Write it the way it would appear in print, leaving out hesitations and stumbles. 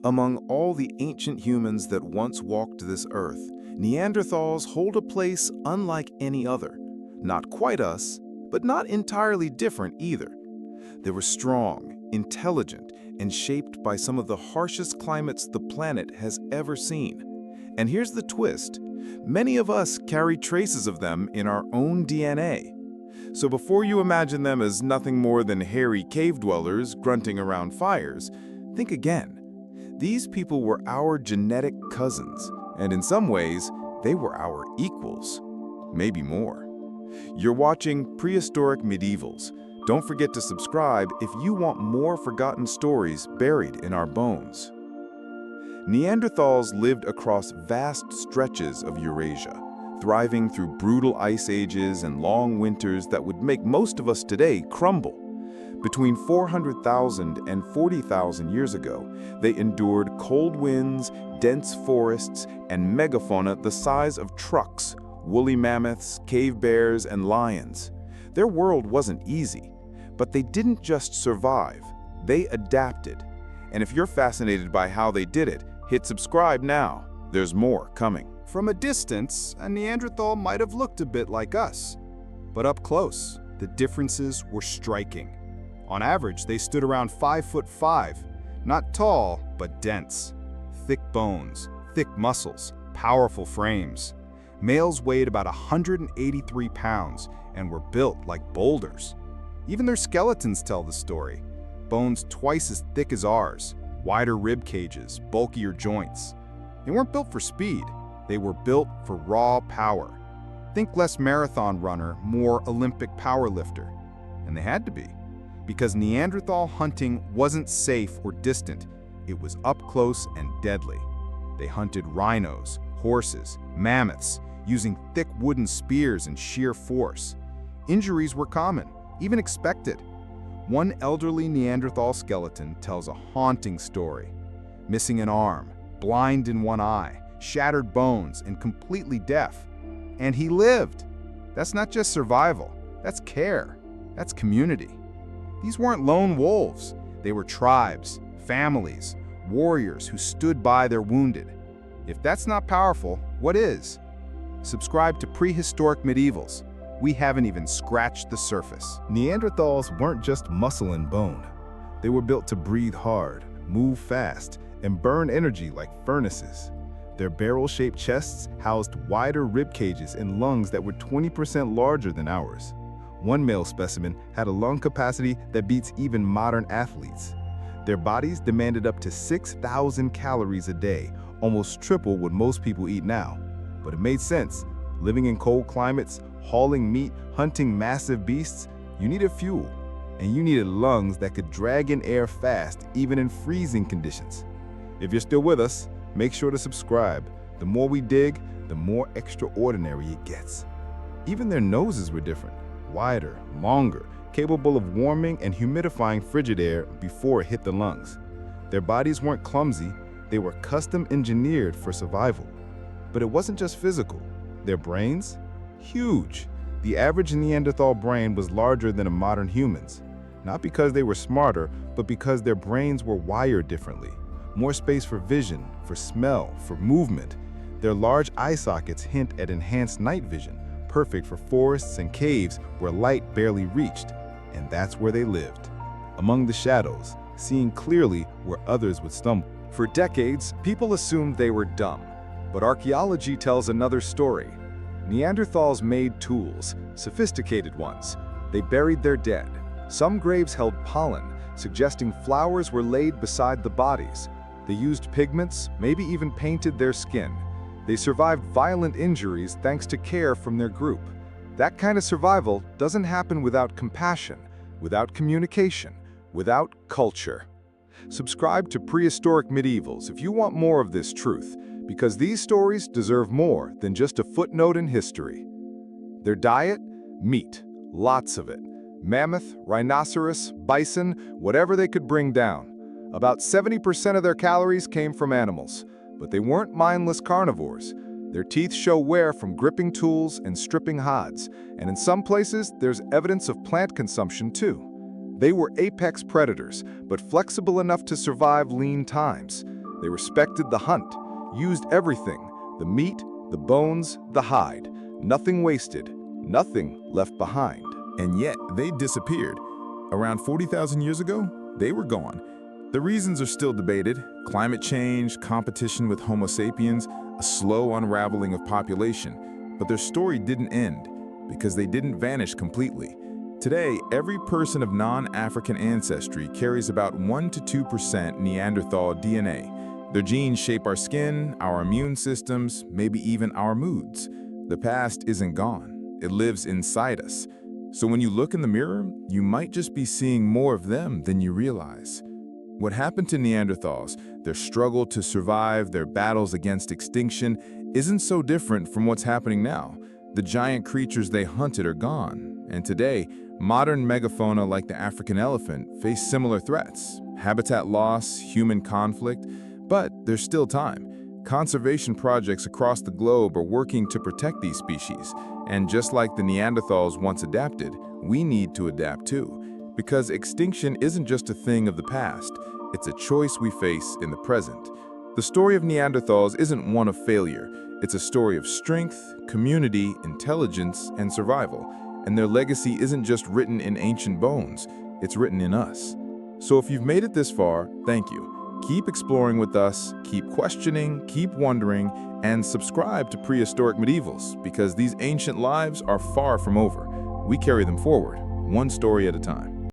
Among all the ancient humans that once walked this earth, Neanderthals hold a place unlike any other. Not quite us, but not entirely different either. They were strong, intelligent, and shaped by some of the harshest climates the planet has ever seen. And here's the twist. Many of us carry traces of them in our own DNA. So before you imagine them as nothing more than hairy cave dwellers grunting around fires, think again. These people were our genetic cousins, and in some ways, they were our equals. Maybe more. You're watching Prehistoric Medievals. Don't forget to subscribe if you want more forgotten stories buried in our bones. Neanderthals lived across vast stretches of Eurasia, thriving through brutal ice ages and long winters that would make most of us today crumble. Between 400,000 and 40,000 years ago, they endured cold winds, dense forests, and megafauna the size of trucks, woolly mammoths, cave bears, and lions. Their world wasn't easy, but they didn't just survive, they adapted. And if you're fascinated by how they did it, hit subscribe now. There's more coming. From a distance, a Neanderthal might have looked a bit like us. But up close, the differences were striking. On average, they stood around 5'5", not tall, but dense. Thick bones, thick muscles, powerful frames. Males weighed about 183 pounds and were built like boulders. Even their skeletons tell the story. Bones twice as thick as ours, wider rib cages, bulkier joints. They weren't built for speed. They were built for raw power. Think less marathon runner, more Olympic powerlifter. And they had to be, because Neanderthal hunting wasn't safe or distant. It was up close and deadly. They hunted rhinos, horses, mammoths, using thick wooden spears and sheer force. Injuries were common, even expected. One elderly Neanderthal skeleton tells a haunting story. Missing an arm, blind in one eye, shattered bones, and completely deaf. And he lived. That's not just survival, that's care, that's community. These weren't lone wolves. They were tribes, families, warriors who stood by their wounded. If that's not powerful, what is? Subscribe to Prehistoric Medievals. We haven't even scratched the surface. Neanderthals weren't just muscle and bone. They were built to breathe hard, move fast, and burn energy like furnaces. Their barrel-shaped chests housed wider rib cages and lungs that were 20% larger than ours. One male specimen had a lung capacity that beats even modern athletes. Their bodies demanded up to 6,000 calories a day, almost triple what most people eat now. But it made sense. Living in cold climates, hauling meat, hunting massive beasts, you needed fuel. And you needed lungs that could drag in air fast, even in freezing conditions. If you're still with us, make sure to subscribe. The more we dig, the more extraordinary it gets. Even their noses were different. Wider, longer, capable of warming and humidifying frigid air before it hit the lungs. Their bodies weren't clumsy, they were custom engineered for survival. But it wasn't just physical. Their brains? Huge. The average Neanderthal brain was larger than a modern human's. Not because they were smarter, but because their brains were wired differently. More space for vision, for smell, for movement. Their large eye sockets hint at enhanced night vision, perfect for forests and caves where light barely reached, and that's where they lived. Among the shadows, seeing clearly where others would stumble. For decades, people assumed they were dumb, but archaeology tells another story. Neanderthals made tools, sophisticated ones. They buried their dead. Some graves held pollen, suggesting flowers were laid beside the bodies. They used pigments, maybe even painted their skin. They survived violent injuries thanks to care from their group. That kind of survival doesn't happen without compassion, without communication, without culture. Subscribe to Prehistoric Medievals if you want more of this truth, because these stories deserve more than just a footnote in history. Their diet? Meat. Lots of it. Mammoth, rhinoceros, bison, whatever they could bring down. About 70% of their calories came from animals. But they weren't mindless carnivores. Their teeth show wear from gripping tools and stripping hides, and in some places, there's evidence of plant consumption too. They were apex predators, but flexible enough to survive lean times. They respected the hunt, used everything, the meat, the bones, the hide. Nothing wasted, nothing left behind. And yet, they disappeared. Around 40,000 years ago, they were gone. The reasons are still debated: climate change, competition with Homo sapiens, a slow unraveling of population. But their story didn't end, because they didn't vanish completely. Today, every person of non-African ancestry carries about 1 to 2% Neanderthal DNA. Their genes shape our skin, our immune systems, maybe even our moods. The past isn't gone. It lives inside us. So when you look in the mirror, you might just be seeing more of them than you realize. What happened to Neanderthals, their struggle to survive, their battles against extinction, isn't so different from what's happening now. The giant creatures they hunted are gone, and today, modern megafauna like the African elephant face similar threats: habitat loss, human conflict. But there's still time. Conservation projects across the globe are working to protect these species, and just like the Neanderthals once adapted, we need to adapt too. Because extinction isn't just a thing of the past, it's a choice we face in the present. The story of Neanderthals isn't one of failure. It's a story of strength, community, intelligence, and survival. And their legacy isn't just written in ancient bones, it's written in us. So if you've made it this far, thank you. Keep exploring with us, keep questioning, keep wondering, and subscribe to Prehistoric Medievals, because these ancient lives are far from over. We carry them forward, one story at a time.